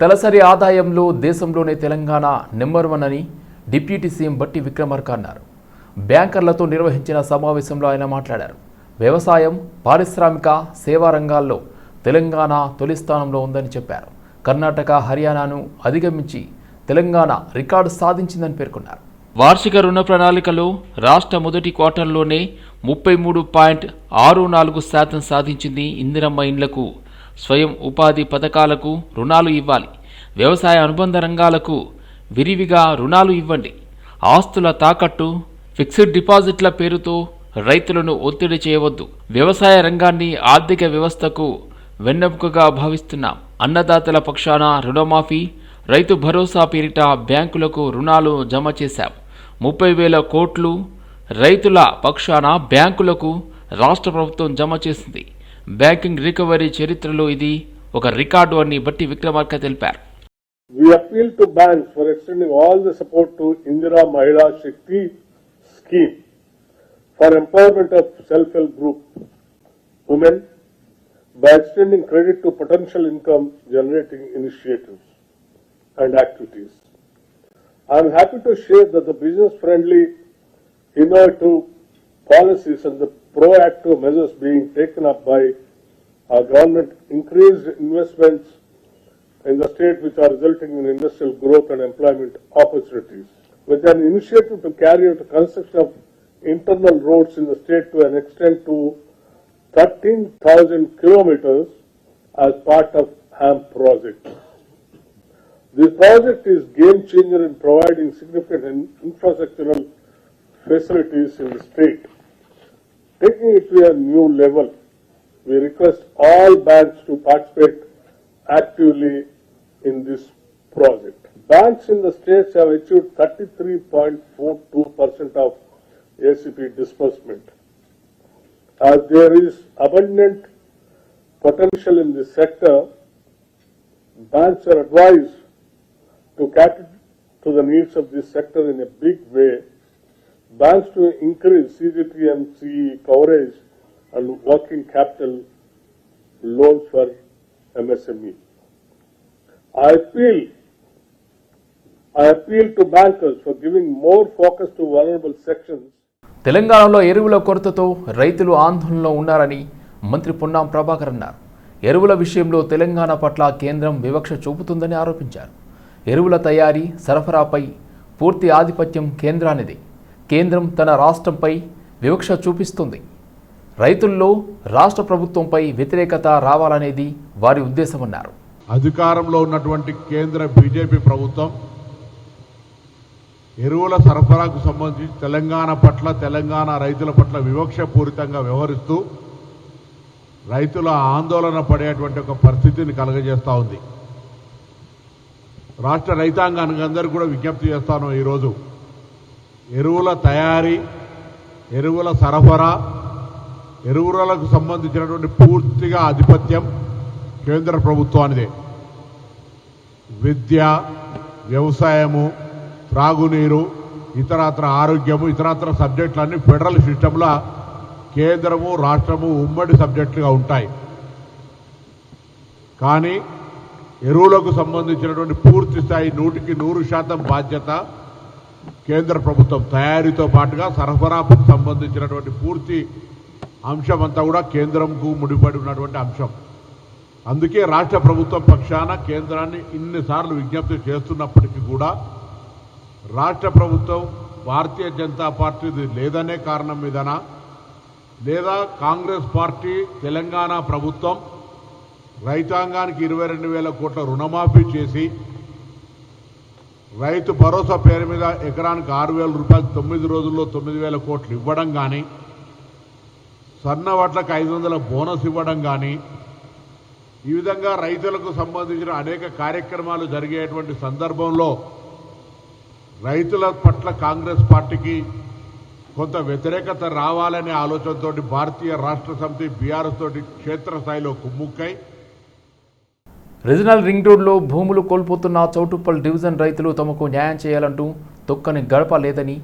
తలసరి ఆదాయంలో దేశంలోనే తెలంగాణ నెంబర్ 1 అని డిప్యూటీ సీఎం బట్టి విక్రమార్క అన్నారు. బ్యాంకర్లతో నిర్వహించిన సమావేశంలో ఆయన మాట్లాడారు. వ్యవసాయం, పారిశ్రామిక, సేవా రంగాల్లో తెలంగాణ తొలి స్థానంలో ఉందని చెప్పారు. కర్ణాటక, హర్యానాను అధిగమించి తెలంగాణ రికార్డు సాధించిందని పేర్కొన్నారు. వార్షిక రుణ ప్రణాళికలో రాష్ట్ర మొదటి క్వార్టర్లోనే 33.64% సాధించింది. ఇందిరమ్మ ఇండ్లకు, స్వయం ఉపాధి పథకాలకు రుణాలు ఇవ్వాలి. వ్యవసాయ అనుబంధ రంగాలకు విరివిగా రుణాలు ఇవ్వండి. ఆస్తుల తాకట్టు, ఫిక్స్డ్ డిపాజిట్ల పేరుతో రైతులను ఒత్తిడి చేయవద్దు. వ్యవసాయ రంగాన్ని ఆర్థిక వ్యవస్థకు వెన్నెముకగా భావిస్తున్నాం. అన్నదాతల పక్షాన రుణమాఫీ, రైతు భరోసా పేరిట బ్యాంకులకు రుణాలు జమ చేశాం. 30,000 కోట్లు రైతుల పక్షాన బ్యాంకులకు రాష్ట్ర ప్రభుత్వం జమ చేసింది. బ్యాంకింగ్ రికవరీ చరిత్రలో ఇది ఒక రికార్డు అని బట్టి విక్రమార్క తెలిపారు. We appeal to banks for extending all the support to Indira Mahila Shakti scheme for empowerment of self-help group women by extending credit to potential income generating initiatives and activities. I am happy to share that the business-friendly, innovative policies and the proactive measures being taken up by our government increased investments in the state which are resulting in industrial growth and employment opportunities. With an initiative to carry out the construction of internal roads in the state to an extent to 13,000 kilometers as part of HAM project. This project is game changer in providing significant infrastructural facilities in the state. Taking it to a new level, we request all banks to participate actively in this project. Banks in the states have achieved 33.42% of ACP disbursement. As there is abundant potential in this sector, banks are advised to cater to the needs of this sector in a big way. Banks to increase CGTMC coverage and working capital loans for MSME. I appeal to bankers for giving more focus to vulnerable sections. తెలంగాణలో ఎరువుల కొరతతో రైతులు ఆందోళనలో ఉన్నారని మంత్రి పొన్నం ప్రభాకర్ అన్నారు. ఎరువుల విషయంలో తెలంగాణ పట్ల కేంద్రం వివక్ష చూపుతుందని ఆరోపించారు. ఎరువుల తయారీ, సరఫరాపై పూర్తి ఆధిపత్యం కేంద్రానిది. కేంద్రం తన రాష్ట్రంపై వివక్ష చూపిస్తుంది. రైతుల్లో రాష్ట్ర ప్రభుత్వంపై వ్యతిరేకత రావాలనేది వారి ఉద్దేశమన్నారు. అధికారంలో ఉన్నటువంటి కేంద్ర బీజేపీ ప్రభుత్వం ఎరువుల సరఫరాకు సంబంధించి తెలంగాణ పట్ల, తెలంగాణ రైతుల పట్ల వివక్షపూరితంగా వ్యవహరిస్తూ రైతుల ఆందోళన పడేటువంటి ఒక పరిస్థితిని కలుగజేస్తూ ఉంది. రాష్ట్ర రైతాంగానికి అందరికీ కూడా విజ్ఞప్తి చేస్తాను. ఈరోజు ఎరువుల తయారీ, ఎరువుల సరఫరా, ఎరువులకు సంబంధించినటువంటి పూర్తిగా ఆధిపత్యం కేంద్ర ప్రభుత్వానిదే. విద్య, వ్యవసాయము, త్రాగునీరు, ఇతరత్ర ఆరోగ్యము, ఇతరత్ర సబ్జెక్టులన్నీ ఫెడరల్ సిస్టంలో కేంద్రము, రాష్ట్రము ఉమ్మడి సబ్జెక్టులుగా ఉంటాయి. కానీ ఎరువులకు సంబంధించినటువంటి పూర్తి స్థాయి 100% బాధ్యత కేంద్ర ప్రభుత్వం. తయారీతో పాటుగా సరఫరాకు సంబంధించినటువంటి పూర్తి అంశం అంతా కూడా కేంద్రంకు ముడిపడి ఉన్నటువంటి అంశం. అందుకే రాష్ట్ర ప్రభుత్వం పక్షాన కేంద్రాన్ని ఇన్నిసార్లు విజ్ఞప్తి చేస్తున్నప్పటికీ కూడా రాష్ట్ర ప్రభుత్వం భారతీయ జనతా పార్టీది లేదనే కారణం మీదన, లేదా కాంగ్రెస్ పార్టీ తెలంగాణ ప్రభుత్వం రైతాంగానికి 22,000 కోట్ల రుణమాఫీ చేసి రైతు భరోసా పేరు మీద ఎకరానికి 6,000 రూపాయలు 9 రోజుల్లో 9,000 కోట్లు ఇవ్వడం కానీ, సన్న వడ్లకు 500 బోనస్ ఇవ్వడం కానీ, ఈ విధంగా రైతులకు సంబంధించిన అనేక కార్యక్రమాలు జరిగేటువంటి సందర్భంలో రైతుల పట్ల కాంగ్రెస్ పార్టీకి కొంత వ్యతిరేకత రావాలనే ఆలోచనతో భారతీయ రాష్ట్ర సమితి బీఆర్ఎస్ తోటి క్షేత్రస్థాయిలో కుమ్ముక్కై రీజనల్ రింగ్ రోడ్లో భూములు కోల్పోతున్న చౌటుప్పల్ డివిజన్ రైతులు తమకు న్యాయం చేయాలంటూ తొక్కని గడప లేదని,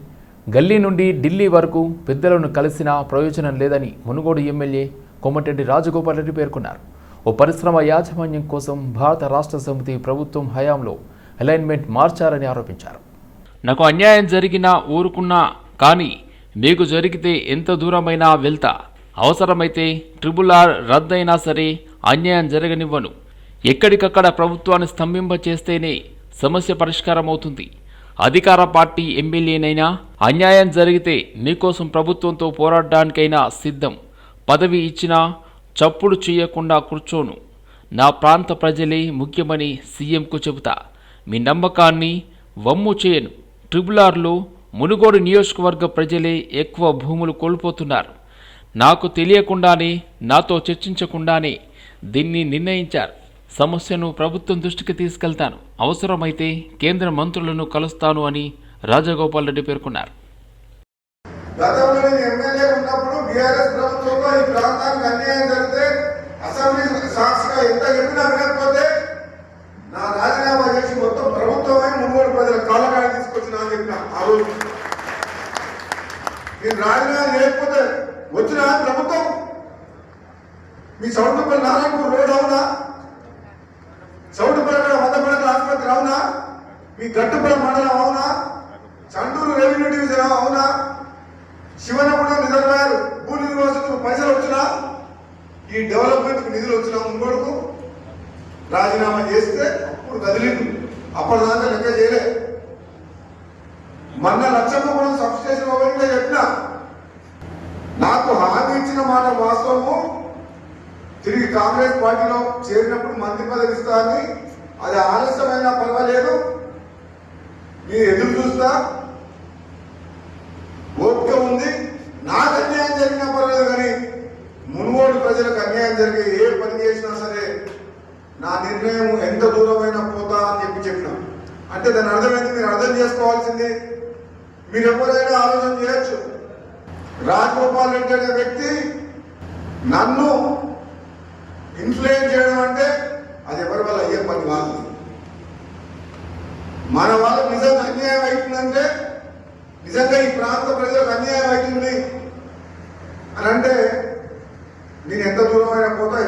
గల్లీ నుండి ఢిల్లీ వరకు పెద్దలను కలిసినా ప్రయోజనం లేదని మునుగోడు ఎమ్మెల్యే కోమటిరెడ్డి రాజగోపాల్ రెడ్డి పేర్కొన్నారు. ఓ పరిశ్రమ యాజమాన్యం కోసం భారత రాష్ట్ర సమితి ప్రభుత్వం హయాంలో అలైన్మెంట్ మార్చారని ఆరోపించారు. నాకు అన్యాయం జరిగినా ఊరుకున్నా, కానీ మీకు జరిగితే ఎంత దూరమైనా వెళ్తా. అవసరమైతే RRR రద్దయినా సరే అన్యాయం జరగనివ్వను. ఎక్కడికక్కడ ప్రభుత్వాన్ని స్తంభింపచేస్తేనే సమస్య పరిష్కారం అవుతుంది. అధికార పార్టీ ఎమ్మెల్యేనైనా అన్యాయం జరిగితే నీకోసం ప్రభుత్వంతో పోరాడడానికైనా సిద్ధం. పదవి ఇచ్చినా చప్పుడు చేయకుండా కూర్చోను. నా ప్రాంత ప్రజలే ముఖ్యమని సీఎంకు చెబుతా. మీ నమ్మకాన్ని వమ్ము చేయను. RRRలో మునుగోడు నియోజకవర్గ ప్రజలే ఎక్కువ భూములు కోల్పోతున్నారు. నాకు తెలియకుండానే, నాతో చర్చించకుండానే దీన్ని నిర్ణయించారు. సమస్యను ప్రభుత్వం దృష్టికి తీసుకెళ్తాను. అవసరమైతే కేంద్ర మంత్రులను కలుస్తాను అని రాజగోపాల్ రెడ్డి పేర్కొన్నారు. గతంలో నేను ఎమ్మెల్యే ఉన్నప్పుడు బీఆర్ఎస్ ప్రభుత్వంలో ఈ ప్రాంతానికి అన్యాయం జరిగితే అసెంబ్లీ సాక్షిగా ఎంత చెప్పినా వినకపోతే నా రాజీనామా చేసి మొత్తం ప్రభుత్వమే మునుగోడు ప్రజల కాళ్ళకాయ తీసుకొచ్చినా అని చెప్పిన ఆ రోజు. నేను రాజీనామా చేయకపోతే వచ్చిన ప్రభుత్వం మీ సౌండ్పల్లి నారాయణపూర్ రోడ్ అవునా, సౌండ్పల్లి వందపడకల ఆసుపత్రి అవునా, మీ గట్టుపల్లి మండలం అవునా, చండూరు రెవెన్యూ డివిజన్ అవునా, శివనగూడెం రిజర్వాయర్ భూ నిర్వాసితులకు పైసలు వచ్చినా, ఈ డెవలప్మెంట్ నిధులు వచ్చినా మునుగోడుకు రాజీనామా చేస్తే అప్పుడు కదిలింది. అప్పటిదాకా లెక్క చేయలే. మొన్న లక్షమ్మగూడెం సబ్ స్టేషన్ ఓపెనింగ్ చెప్పిన నాకు హామీ ఇచ్చిన మాట వాస్తవము. తిరిగి కాంగ్రెస్ పార్టీలో చేరినప్పుడు మంత్రి పదవి ఇస్తానని, అది ఆలస్యమైనా పర్వాలేదు, మీరు ఎదురు చూస్తా, ఓపిక ఉంది. నాకు అన్యాయం జరిగినా పర్వాలేదు, కానీ మునుగోడు ప్రజలకు అన్యాయం జరిగే ఏ పని చేసినా సరే నా నిర్ణయం ఎంత దూరమైనా పోతా అని చెప్పిన. అంటే దాని అర్థమైంది, మీరు అర్థం చేసుకోవాల్సింది. మీరు ఎవరైనా ఆలోచన చేయొచ్చు. రాజగోపాల్ రెడ్డి అనే వ్యక్తి నన్ను ఇన్ఫ్లుయెన్స్ చేయడం అంటే అది ఎవరి వల్ల అయ్యే పని కాదు. మన వాళ్ళకి నిజంగా అన్యాయం అవుతుందంటే, నిజంగా ఈ ప్రాంత ప్రజలకు అన్యాయం అవుతుంది అని అంటే నేను ఎంత దూరమైనా పోతా,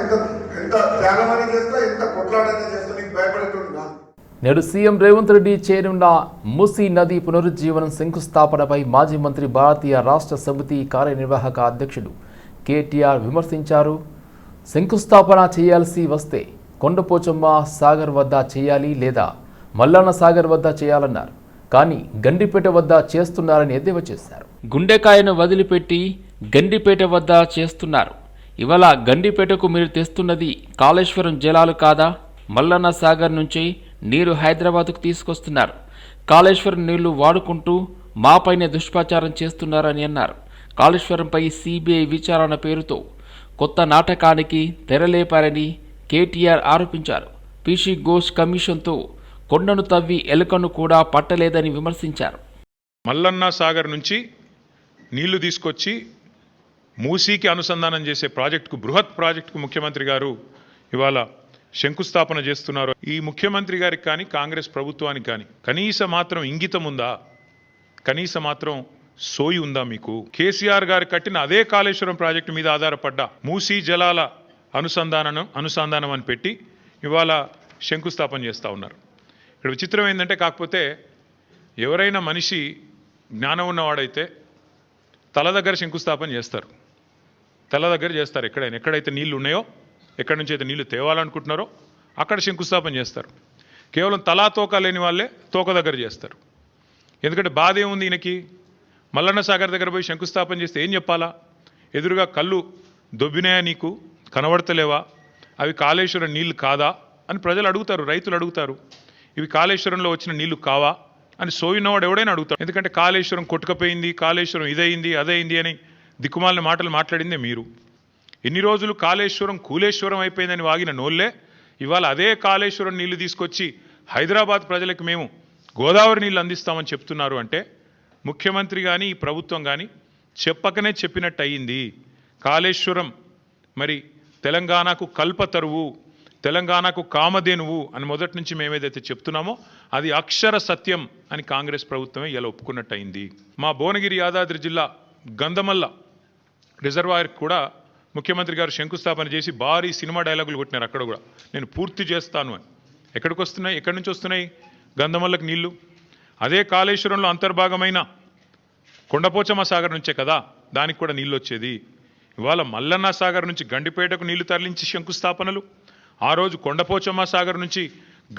ఎంత త్యాగమని చేస్తా, ఎంత కొట్లాడని చేస్తా, నీకు భయపడేటువంటి కాదు. నేడు సీఎం రేవంత్ రెడ్డి చేరున్న మూసీ నది పునరుజ్జీవనం శంకుస్థాపనపై మాజీ మంత్రి భారతీయ రాష్ట్ర సమితి కార్యనిర్వాహక అధ్యక్షుడు కేటీఆర్ విమర్శించారు. శంకుస్థాపన చేయాల్సి వస్తే కొండపోచమ్మ సాగర్ వద్ద చేయాలి, లేదా మల్లన్న సాగర్ వద్ద చేయాలన్నారు. కానీ గండిపేట వద్ద చేస్తున్నారని ఎద్దేవా చేశారు. గుండెకాయను వదిలిపెట్టి గండిపేట వద్ద చేస్తున్నారు. ఇవాళ గండిపేటకు మీరు తెస్తున్నది కాళేశ్వరం జలాలు కాదా? మల్లన్న సాగర్ నుంచి నీరు హైదరాబాద్కు తీసుకొస్తున్నారు. కాళేశ్వరం నీళ్లు వాడుకుంటూ మాపైనే దుష్ప్రచారం చేస్తున్నారని అన్నారు. కాళేశ్వరంపై సిబిఐ విచారణ పేరుతో కొత్త నాటకానికి తెరలేపారని కేటీఆర్ ఆరోపించారు. పీసీ ఘోష్ కమిషన్తో కొండను తవ్వి ఎలుకను కూడా పట్టలేదని విమర్శించారు. మల్లన్న సాగర్ నుంచి నీళ్లు తీసుకొచ్చి మూసీకి అనుసంధానం చేసే ప్రాజెక్టుకు, బృహత్ ప్రాజెక్టుకు ముఖ్యమంత్రి గారు ఇవాళ శంకుస్థాపన చేస్తున్నారు. ఈ ముఖ్యమంత్రి గారికి కానీ, కాంగ్రెస్ ప్రభుత్వానికి కానీ కనీస మాత్రం ఇంగితం ఉందా? కనీస మాత్రం సోయి ఉందా మీకు? కేసీఆర్ గారు కట్టిన అదే కాళేశ్వరం ప్రాజెక్టు మీద ఆధారపడ్డ మూసీ జలాల అనుసంధానం అని పెట్టి ఇవాళ శంకుస్థాపన చేస్తూ ఉన్నారు. ఇక్కడ విచిత్రం ఏంటంటే, కాకపోతే ఎవరైనా మనిషి జ్ఞానం ఉన్నవాడైతే తల దగ్గర శంకుస్థాపన చేస్తారు. తల దగ్గర చేస్తారు. ఎక్కడైతే నీళ్లు ఉన్నాయో, ఎక్కడి నుంచి అయితే నీళ్లు తేవాలనుకుంటున్నారో అక్కడ శంకుస్థాపన చేస్తారు. కేవలం తలా తోక లేని వాళ్ళే తోక దగ్గర చేస్తారు. ఎందుకంటే బాధ ఏముంది ఈయనకి? మల్లన్న సాగర్ దగ్గర పోయి శంకుస్థాపన చేస్తే ఏం చెప్పాలా? ఎదురుగా కళ్ళు దొబ్బినాయా, నీకు కనబడతలేవా, అవి కాళేశ్వరం నీళ్లు కాదా అని ప్రజలు అడుగుతారు, రైతులు అడుగుతారు. ఇవి కాళేశ్వరంలో వచ్చిన నీళ్లు కావా అని సోయినవాడు ఎవడైనా అడుగుతాడు. ఎందుకంటే కాళేశ్వరం కొట్టుకపోయింది, కాళేశ్వరం ఇదైంది అదైంది అని దిక్కుమాలిన మాటలు మాట్లాడిందే మీరు. ఎన్ని రోజులు కాళేశ్వరం కూలేశ్వరం అయిపోయిందని వాగిన నోళ్లే ఇవాళ అదే కాళేశ్వరం నీళ్లు తీసుకొచ్చి హైదరాబాద్ ప్రజలకు మేము గోదావరి నీళ్ళు అందిస్తామని చెప్తున్నారు. అంటే ముఖ్యమంత్రి కానీ ఈ ప్రభుత్వం కానీ చెప్పకనే చెప్పినట్టు అయ్యింది. కాళేశ్వరం మరి తెలంగాణకు కల్పతరువు, తెలంగాణకు కామధేనువు అని మొదటి నుంచి మేమేదైతే చెప్తున్నామో అది అక్షర సత్యం అని కాంగ్రెస్ ప్రభుత్వమే ఇలా ఒప్పుకున్నట్టు అయింది. మా భువనగిరి యాదాద్రి జిల్లా గంధమల్ల రిజర్వాయర్ కూడా ముఖ్యమంత్రి గారు శంకుస్థాపన చేసి భారీ సినిమా డైలాగులు కొట్టినారు అక్కడ కూడా, నేను పూర్తి చేస్తాను అని. ఎక్కడికి వస్తున్నాయి, ఎక్కడి నుంచి వస్తున్నాయి గంధమల్లకు నీళ్లు? అదే కాళేశ్వరంలో అంతర్భాగమైన కొండపోచమ్మ సాగర్ నుంచే కదా దానికి కూడా నీళ్ళు వచ్చేది. ఇవాళ మల్లన్న సాగర్ నుంచి గండిపేటకు నీళ్లు తరలించి శంకుస్థాపనలు, ఆ రోజు కొండపోచమ్మ సాగర్ నుంచి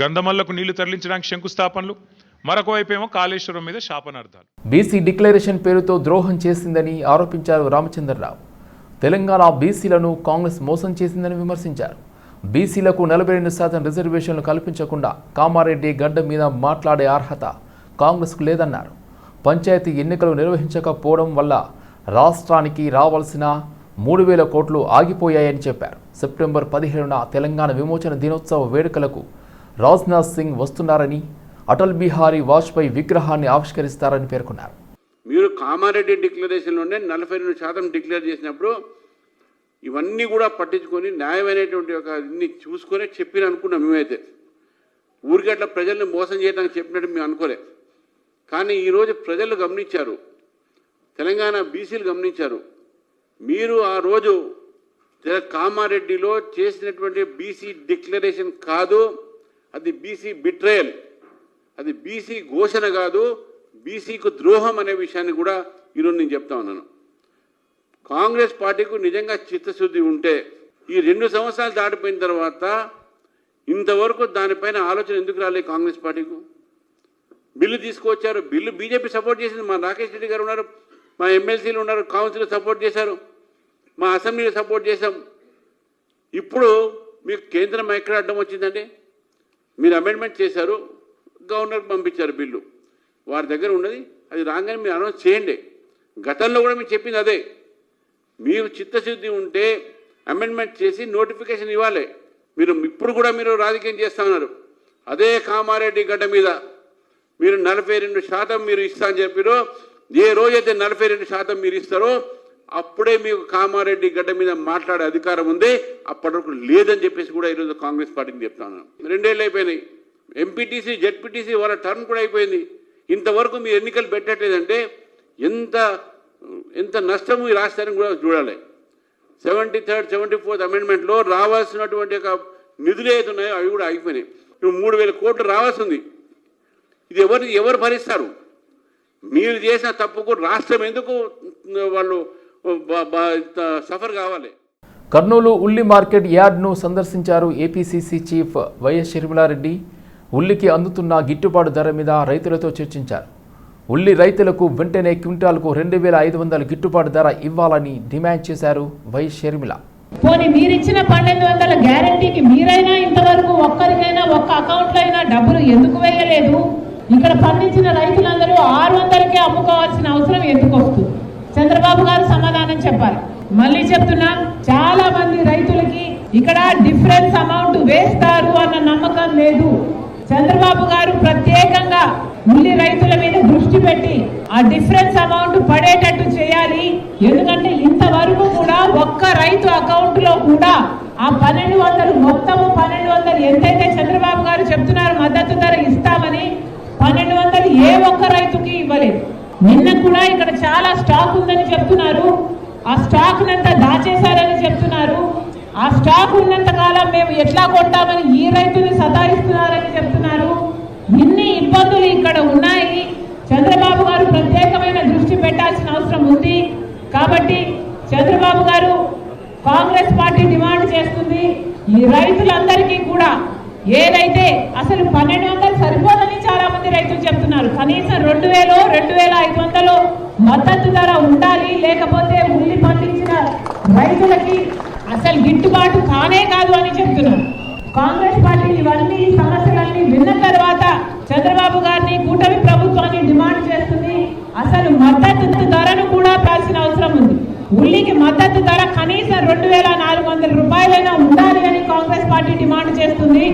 గంధమల్లకు నీళ్లు తరలించడానికి శంకుస్థాపనలు, మరొక వైపేమో కాళేశ్వరం మీద శాపనార్థాలు. బీసీ డిక్లరేషన్ పేరుతో ద్రోహం చేసిందని ఆరోపించారు రామచంద్రరావు. తెలంగాణ బీసీలను కాంగ్రెస్ మోసం చేసిందని విమర్శించారు. బీసీలకు 42% రిజర్వేషన్లు కల్పించకుండా కామారెడ్డి గడ్డ మీద మాట్లాడే అర్హత కాంగ్రెస్కు లేదన్నారు. పంచాయతీ ఎన్నికలు నిర్వహించకపోవడం వల్ల రాష్ట్రానికి రావాల్సిన 3,000 కోట్లు ఆగిపోయాయని చెప్పారు. సెప్టెంబర్ 17న తెలంగాణ విమోచన దినోత్సవ వేడుకలకు రాజ్నాథ్ సింగ్ వస్తున్నారని, అటల్ బిహారీ వాజ్పేయి విగ్రహాన్ని ఆవిష్కరిస్తారని పేర్కొన్నారు. మీరు కామారెడ్డి డిక్లరేషన్లోనే 42% డిక్లేర్ చేసినప్పుడు ఇవన్నీ కూడా పట్టించుకొని న్యాయమైనటువంటి ఒక ఇన్ని చూసుకొని చెప్పిన అనుకున్నాం. మేమైతే ఊరికి అట్లా ప్రజల్ని మోసం చేయడానికి చెప్పినట్టు మేము అనుకోలే. కానీ ఈరోజు ప్రజలు గమనించారు, తెలంగాణ బీసీలు గమనించారు. మీరు ఆ రోజు కామారెడ్డిలో చేసినటువంటి బీసీ డిక్లరేషన్ కాదు, అది బీసీ బిట్రయల్, అది బీసీ ఘోషణ కాదు, బీసీకు ద్రోహం అనే విషయాన్ని కూడా ఈరోజు నేను చెప్తా ఉన్నాను. కాంగ్రెస్ పార్టీకు నిజంగా చిత్తశుద్ధి ఉంటే ఈ 2 సంవత్సరాలు దాటిపోయిన తర్వాత ఇంతవరకు దానిపైన ఆలోచన ఎందుకు రాలేదు కాంగ్రెస్ పార్టీకు? బిల్లు తీసుకువచ్చారు, బిల్లు బీజేపీ సపోర్ట్ చేసింది. మా రాకేష్ రెడ్డి గారు ఉన్నారు, మా ఎమ్మెల్సీలు ఉన్నారు, కౌన్సిల్ సపోర్ట్ చేశారు, మా అసెంబ్లీలో సపోర్ట్ చేశాం. ఇప్పుడు మీకు కేంద్రం ఎక్కడ అడ్డం వచ్చిందండి? మీరు అమెండ్మెంట్ చేశారు, గవర్నర్కి పంపించారు బిల్లు, వారి దగ్గర ఉన్నది, అది రాగానే మీరు అనౌన్స్ చేయండి. గతంలో కూడా మీరు చెప్పింది అదే. మీరు చిత్తశుద్ధి ఉంటే అమెండ్మెంట్ చేసి నోటిఫికేషన్ ఇవ్వాలి. మీరు ఇప్పుడు కూడా మీరు రాజకీయం చేస్తా ఉన్నారు. అదే కామారెడ్డి గడ్డ మీద మీరు 42% మీరు ఇస్తా అని చెప్పారో, ఏ రోజైతే 42% మీరు ఇస్తారో అప్పుడే మీకు కామారెడ్డి గడ్డ మీద మాట్లాడే అధికారం ఉంది. అప్పటి వరకు లేదని చెప్పేసి కూడా ఈరోజు కాంగ్రెస్ పార్టీకి చెప్తా ఉన్నాను. 2 ఏళ్ళు అయిపోయినాయి. ఎంపీటీసీ జెడ్పీటీసీ వాళ్ళ టర్మ్ కూడా అయిపోయింది. ఇంతవరకు మీరు ఎన్నికలు పెట్టట్లేదంటే ఎంత నష్టము ఈ రాష్ట్రానికి కూడా చూడాలి. 73rd, 74th అమెండ్మెంట్లో రావాల్సినటువంటి ఒక నిధులు ఏది ఉన్నాయో అవి కూడా ఆగిపోయినాయి. ఇప్పుడు 3,000 కోట్లు రావాల్సింది. ఇది ఎవరు భరిస్తారు? మీరు చేసిన తప్పుకు రాష్ట్రం ఎందుకు వాళ్ళు సఫర్ కావాలి? కర్నూలు ఉల్లి మార్కెట్ యార్డ్ను సందర్శించారు ఏపీసీసీ చీఫ్ వైఎస్ షర్మిలారెడ్డి. ఉల్లికి అందుతున్న గిట్టుబాటు ధర మీద రైతులతో చర్చించారు. ఉల్లి రైతులకు వెంటనే క్వింటాల్కు 2,500 గిట్టుబాటు ధర ఇవ్వాలని డిమాండ్ చేశారు వైఎస్ షర్మిల. పోనీ మీరిచ్చిన 1,200 గ్యారంటీకి మీరైనా ఇంతవరకు ఒక్కరికైనా ఒక్క అకౌంట్లో అయినా డబ్బులు ఎందుకు వేయలేదు? ఇక్కడ పండించిన రైతులందరూ 600కే అమ్ముకోవాల్సిన అవసరం ఎందుకు వస్తుంది? చంద్రబాబు గారు సమాధానం చెప్పాలి. మళ్ళీ చెప్తున్నా, చాలా మంది రైతులకి ఇక్కడ డిఫరెన్స్ అమౌంట్ వేస్తారు అన్న నమ్మకం లేదు. చంద్రబాబు గారు ప్రత్యేకంగా ఉల్లి రైతుల మీద దృష్టి పెట్టి ఆ డిఫరెన్స్ అమౌంట్ పడేటట్టు చేయాలి. ఎందుకంటే ఇంతవరకు కూడా ఒక్క రైతు అకౌంట్ లో కూడా ఆ 1,200 మొత్తము 1,200 ఎంతైతే చంద్రబాబు గారు చెప్తున్నారు మద్దతు ధర ఇస్తామని, 1,200 ఏ ఒక్క రైతుకి ఇవ్వలేదు. నిన్న కూడా ఇక్కడ చాలా స్టాక్ ఉందని చెప్తున్నారు. ఆ స్టాక్ నంతా దాచేశారని చెప్తున్నారు. ఆ స్టాక్ ఉన్నంత కాలం మేము ఎట్లా కొంటామని ఈ రైతుని సతాయిస్తున్నారని చెప్తున్నారు. ఇన్ని ఇబ్బందులు ఇక్కడ ఉన్నాయి. చంద్రబాబు గారు ప్రత్యేకమైన దృష్టి పెట్టాల్సిన అవసరం ఉంది. కాబట్టి చంద్రబాబు గారు, కాంగ్రెస్ పార్టీ డిమాండ్ చేస్తుంది, ఈ రైతులందరికీ కూడా ఏదైతే అసలు 1,200 సరిపోదని చాలా మంది రైతులు చెప్తున్నారు. కనీసం 2,000, 2,500 మద్దతు ధర ఉండాలి. లేకపోతే ఉల్లి పండించిన రైతులకి అసలు గిట్టుబాటు కానే కాదు అని చెప్తున్నారు. కాంగ్రెస్ పార్టీ ఇవన్నీ సమస్యలన్నీ విన్న తర్వాత చంద్రబాబు గారిని, కూటమి ప్రభుత్వాన్ని డిమాండ్ చేస్తుంది. అసలు మద్దతు ధరను కూడా పెంచాల్సిన అవసరం ఉంది. ఉల్లికి మద్దతు ధర కనీసం 2,400 రూపాయలైనా ఉండాలి అని కాంగ్రెస్ పార్టీ డిమాండ్ చేస్తుంది.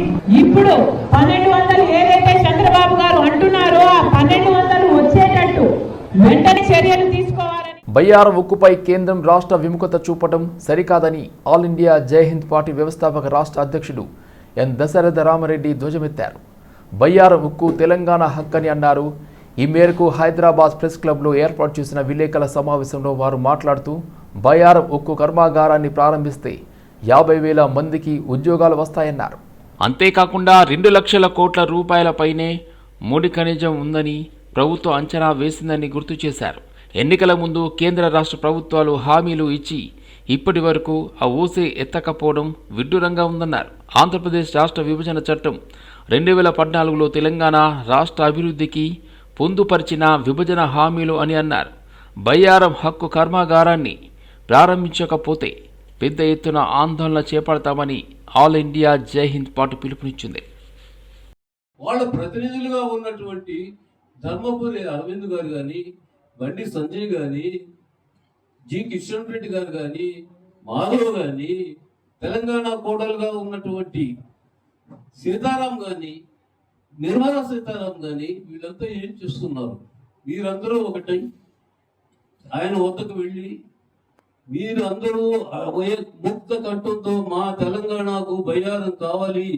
ఇప్పుడు 1,200 ఏదైతే చంద్రబాబు గారు అంటున్నారో ఆ 1,200 వచ్చేటట్టు వెంటనే చర్యలు తీసుకోవాలని. బయ్యారం ఉక్కుపై కేంద్రం రాష్ట్ర విముఖత చూపటం సరికాదని ఆల్ ఇండియా జైహింద్ పార్టీ వ్యవస్థాపక రాష్ట్ర అధ్యక్షుడు ఎన్ దశరథ రామరెడ్డి ధ్వజమెత్తారు. బయ్యారం ఉక్కు తెలంగాణ హక్కని అన్నారు. ఈ మేరకు హైదరాబాద్ ప్రెస్ క్లబ్లో ఏర్పాటు చేసిన విలేకరుల సమావేశంలో వారు మాట్లాడుతూ బయ్యారం ఉక్కు కర్మాగారాన్ని ప్రారంభిస్తే 50,000 మందికి ఉద్యోగాలు వస్తాయన్నారు. అంతేకాకుండా 2 లక్షల కోట్ల రూపాయలపైనే ముడి ఖనిజం ఉందని ప్రభుత్వం అంచనా వేసిందని గుర్తు చేశారు. ఎన్నికల ముందు కేంద్ర రాష్ట్ర ప్రభుత్వాలు హామీలు ఇచ్చి ఇప్పటి వరకు ఆ ఊసే ఎత్తకపోవడం విడ్డూరంగా ఉందన్నారు. ఆంధ్రప్రదేశ్ రాష్ట్ర విభజన చట్టం 2014లో తెలంగాణ రాష్ట్ర అభివృద్ధికి పొందుపరిచిన విభజన హామీలు అని అన్నారు. బయ్యారం హక్కు కర్మాగారాన్ని ప్రారంభించకపోతే పెద్ద ఎత్తున ఆందోళన చేపడతామని ఆల్ ఇండియా జై హింద్ పార్టీ పిలుపునిచ్చింది. వాళ్ళ ప్రతినిధులుగా ఉన్నటువంటి ధర్మపురి అరవింద్ గారు కానీ, బండి సంజయ్ కానీ, జి కిషన్ రెడ్డి గారు కానీ, మాధవ్ కానీ, తెలంగాణ కోడలుగా ఉన్నటువంటి సీతారాం కానీ, నిర్మలా సీతారాం కానీ, వీళ్ళంతా ఏం చేస్తున్నారు? మీరందరూ ఒకటై ఆయన వద్దకు వెళ్ళి మీరు అందరూ ముక్త కంఠంతో మా తెలంగాణకు బయ్యారం కావాలి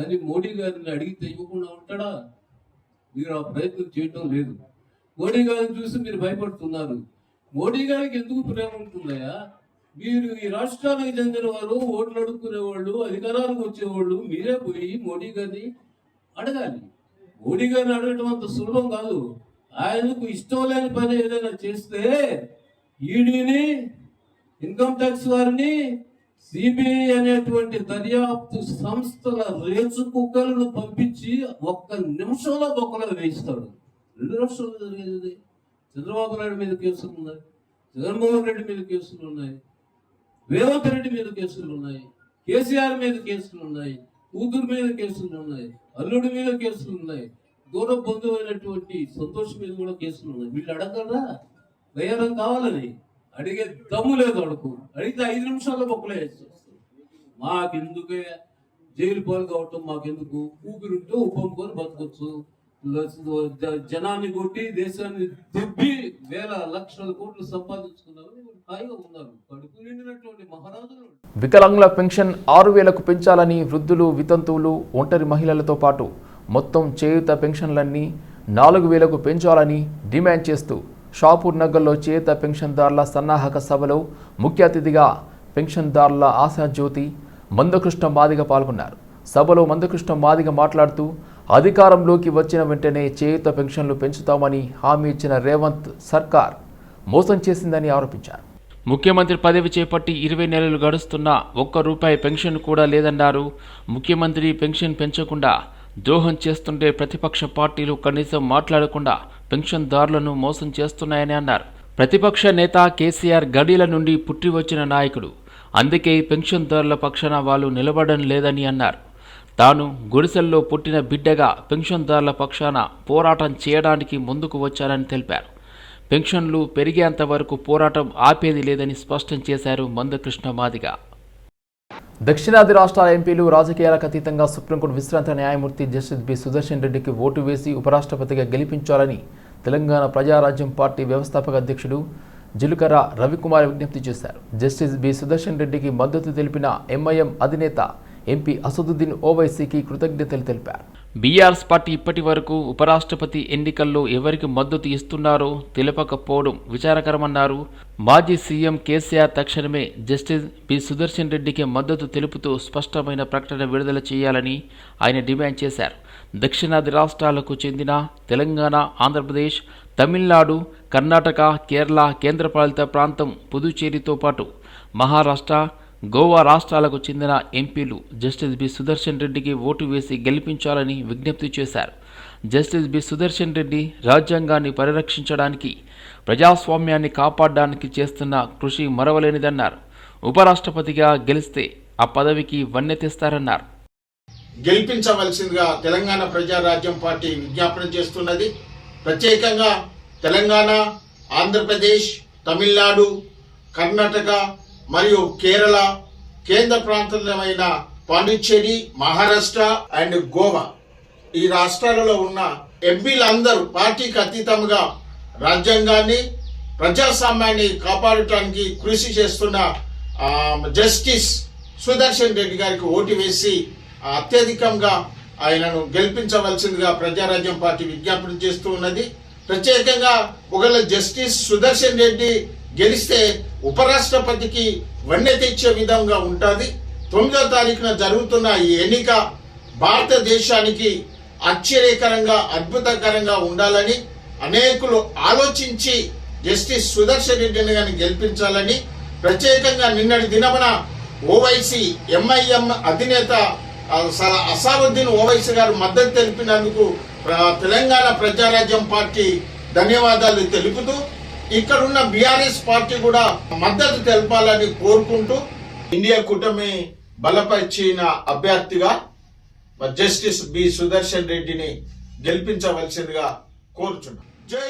అని మోడీ గారిని అడిగితే ఇవ్వకుండా ఉంటాడా? మీరు ఆ ప్రయత్నం చేయటం లేదు. మోడీ గారిని చూసి మీరు భయపడుతున్నారు. మోడీ గారికి ఎందుకు ప్రేమ ఉంటుందయా? మీరు ఈ రాష్ట్రానికి చెందిన వారు, ఓట్లు అడుక్కునేవాళ్ళు, అధికారానికి వచ్చేవాళ్ళు మీరే పోయి మోడీ గారిని అడగాలి. మోడీ గారిని అడగటం అంత సులభం కాదు. ఆయనకు ఇష్టం లేని పని ఏదైనా చేస్తే ఈడీని, ఇన్కమ్ ట్యాక్స్ వారిని, సిబిఐ అనేటువంటి దర్యాప్తు సంస్థల రేసు కుక్కలను పంపించి 1 నిమిషంలో బొక్కలో వేయిస్తాడు. 2 రాష్ట్రాల్లో జరిగేది. చంద్రబాబు నాయుడు మీద కేసులు ఉన్నాయి, జగన్మోహన్ రెడ్డి మీద కేసులు ఉన్నాయి, రేవంత్ రెడ్డి మీద కేసులు ఉన్నాయి, కేసీఆర్ మీద కేసులు ఉన్నాయి, కూతురు మీద కేసులు ఉన్నాయి, అల్లుడి మీద కేసులు ఉన్నాయి, దూర బంధువైనటువంటి సంతోష్ మీద కూడా కేసులు ఉన్నాయి. వీళ్ళు అడగరా బయ్యారం కావాలని? అడిగే దమ్ము లేదు అడుగు. అడిగితే 5 నిమిషాల్లో బొక్కలు వేసేస్తారు. మాకెందుకే జైలు పాలు కావటం, మాకెందుకు? ఊపిరుంటే ఉప్పంకొని బతకొచ్చు. జనాన్ని కొట్టి దేశాన్ని దిబ్బి వేల లక్షల కోట్లు సంపాదించుకున్నారు. హాయిగా ఉన్నారు. కడుపు నిండినటువంటి మహారాజులు. వికలాంగుల పెన్షన్ 6,000కు పెంచాలని, వృద్ధులు, వితంతువులు, ఒంటరి మహిళలతో పాటు మొత్తం చేయూత పెన్షన్లన్నీ 4,000కు పెంచాలని డిమాండ్ చేస్తూ షాపూర్ నగర్లో చేయూత పెన్షన్దారుల సన్నాహక సభలో ముఖ్య అతిథిగా పెన్షన్దారుల ఆశాజ్యోతి మందకృష్ణ మాదిగ పాల్గొన్నారు. సభలో మందకృష్ణ మాదిగ మాట్లాడుతూ అధికారంలోకి వచ్చిన వెంటనే చేయూత పెన్షన్లు పెంచుతామని హామీ ఇచ్చిన రేవంత్ సర్కార్ మోసం చేసిందని ఆరోపించారు. ముఖ్యమంత్రి పదవి చేపట్టి 20 నెలలు గడుస్తున్నా ₹1 పెన్షన్ కూడా లేదన్నారు. ముఖ్యమంత్రి పెన్షన్ పెంచకుండా ద్రోహం చేస్తుంటే ప్రతిపక్ష పార్టీలు కనీసం మాట్లాడకుండా పెన్షన్దారులను మోసం చేస్తున్నాయని అన్నారు. ప్రతిపక్ష నేత కేసీఆర్ గడీల నుండి పుట్టి వచ్చిన నాయకుడు. అందుకే పెన్షన్దారుల పక్షాన వాళ్ళు నిలబడడం లేదని అన్నారు. తాను గుడిసెల్లో పుట్టిన బిడ్డగా పెన్షన్దారుల పక్షాన పోరాటం చేయడానికి ముందుకు వచ్చారని తెలిపారు. పెన్షన్లు పెరిగేంత వరకు పోరాటం ఆపేది లేదని స్పష్టం చేశారు మందకృష్ణ మాదిగ. దక్షిణాది రాష్ట్రాల ఎంపీలు రాజకీయాలకు అతీతంగా సుప్రీంకోర్టు విశ్రాంత న్యాయమూర్తి జస్టిస్ బి సుదర్శన్ రెడ్డికి ఓటు వేసి ఉపరాష్ట్రపతిగా గెలిపించాలని తెలంగాణ ప్రజారాజ్యం పార్టీ వ్యవస్థాపక అధ్యక్షుడు జిలుకర రవికుమార్ విజ్ఞప్తి చేశారు. జస్టిస్ బి సుదర్శన్ రెడ్డికి మద్దతు తెలిపిన ఎంఐఎం అధినేత ఎంపీ అసదుద్దీన్ ఓవైసీకి కృతజ్ఞతలు తెలిపారు. బీఆర్ఎస్ పార్టీ ఇప్పటి వరకు ఉపరాష్ట్రపతి ఎన్నికల్లో ఎవరికి మద్దతు ఇస్తున్నారో తెలపకపోవడం విచారకరమన్నారు. మాజీ సీఎం కేసీఆర్ తక్షణమే జస్టిస్ బి సుదర్శన్ రెడ్డికి మద్దతు తెలుపుతూ స్పష్టమైన ప్రకటన విడుదల చేయాలని ఆయన డిమాండ్ చేశారు. దక్షిణాది రాష్ట్రాలకు చెందిన తెలంగాణ, ఆంధ్రప్రదేశ్, తమిళనాడు, కర్ణాటక, కేరళ, కేంద్రపాలిత ప్రాంతం పుదుచ్చేరితో పాటు మహారాష్ట్ర, గోవా రాష్ట్రాలకు చెందిన ఎంపీలు జస్టిస్ బి సుదర్శన్ రెడ్డికి ఓటు వేసి గెలిపించాలని విజ్ఞప్తి చేశారు. జస్టిస్ బి సుదర్శన్ రెడ్డి రాజ్యాంగాన్ని పరిరక్షించడానికి, ప్రజాస్వామ్యాన్ని కాపాడడానికి చేస్తున్న కృషి మరవలేనిదన్నారు. ఉపరాష్ట్రపతిగా గెలిస్తే ఆ పదవికి వన్నె తెస్తారన్నారు. గెలిపించవలసిందిగా తెలంగాణ ప్రజారాజ్యం పార్టీ విజ్ఞాపన చేస్తున్నది. ప్రత్యేకంగా తెలంగాణ, ఆంధ్రప్రదేశ్, తమిళనాడు, కర్ణాటక మరియు కేరళ, కేంద్ర ప్రాంతమైన పాండిచ్చేరి, మహారాష్ట్ర అండ్ గోవా, ఈ రాష్ట్రాలలో ఉన్న ఎంపీలందరూ పార్టీకి అతీతంగా రాజ్యాంగాన్ని, ప్రజాస్వామ్యాన్ని కాపాడటానికి కృషి చేస్తున్న జస్టిస్ సుదర్శన్ రెడ్డి గారికి ఓటు వేసి అత్యధికంగా ఆయనను గెలిపించవలసిందిగా ప్రజారాజ్యం పార్టీ విజ్ఞాపన చేస్తూ ఉన్నది. ప్రత్యేకంగా ఒకవేళ జస్టిస్ సుదర్శన్ రెడ్డి గెలిస్తే ఉపరాష్ట్రపతికి వన్నె తెచ్చే విధంగా ఉంటుంది. 9వ తారీఖున జరుగుతున్న ఈ ఎన్నిక భారతదేశానికి ఆశ్చర్యకరంగా అద్భుతకరంగా ఉండాలని అనేకులు ఆలోచించి జస్టిస్ సుదర్శన్ రెడ్డిని గాని గెలిపించాలని ప్రత్యేకంగా నిన్నటి దినమున ఓవైసీ ఎంఐఎం అధినేత అసాదుద్దీన్ ఓవైసీ గారు మద్దతు తెలిపినందుకు తెలంగాణ ప్రజారాజ్యం పార్టీ ధన్యవాదాలు తెలుపుతూ ఇక్కడున్న బీఆర్ఎస్ పార్టీ కూడా మద్దతు తెలపాలని కోరుకుంటూ ఇండియా కూటమి బలపరిచిన అభ్యర్థిగా జస్టిస్ బి సుదర్శన్ రెడ్డిని గెలిపించవలసిందిగా కోరుచున్నాం. జై